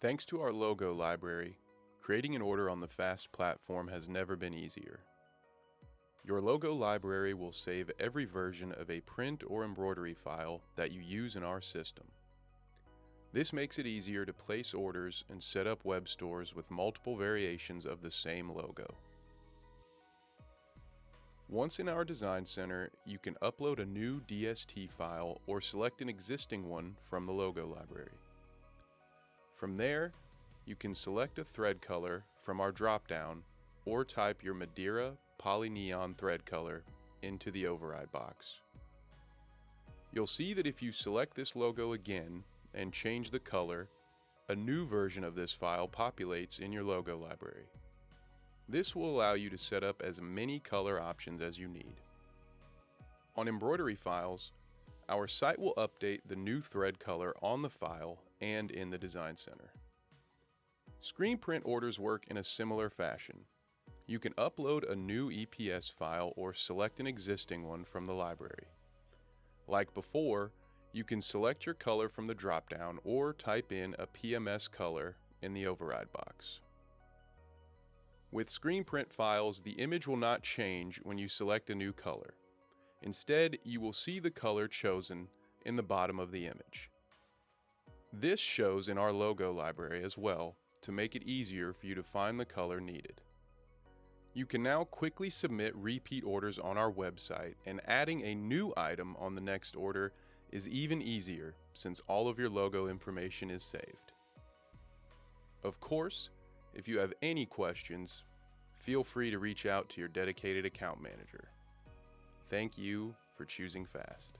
Thanks to our logo library, creating an order on the FAST platform has never been easier. Your logo library will save every version of a print or embroidery file that you use in our system. This makes it easier to place orders and set up web stores with multiple variations of the same logo. Once in our Design Center, you can upload a new DST file or select an existing one from the logo library. From there, you can select a thread color from our drop-down or type your Madeira Polyneon thread color into the override box. You'll see that if you select this logo again and change the color, a new version of this file populates in your logo library. This will allow you to set up as many color options as you need. On embroidery files, our site will update the new thread color on the file and in the Design Center. Screen print orders work in a similar fashion. You can upload a new EPS file or select an existing one from the library. Like before, you can select your color from the drop-down or type in a PMS color in the override box. With screen print files, the image will not change when you select a new color. Instead, you will see the color chosen in the bottom of the image. This shows in our logo library as well to make it easier for you to find the color needed. You can now quickly submit repeat orders on our website, and adding a new item on the next order is even easier since all of your logo information is saved. Of course, if you have any questions, feel free to reach out to your dedicated account manager. Thank you for choosing FAST.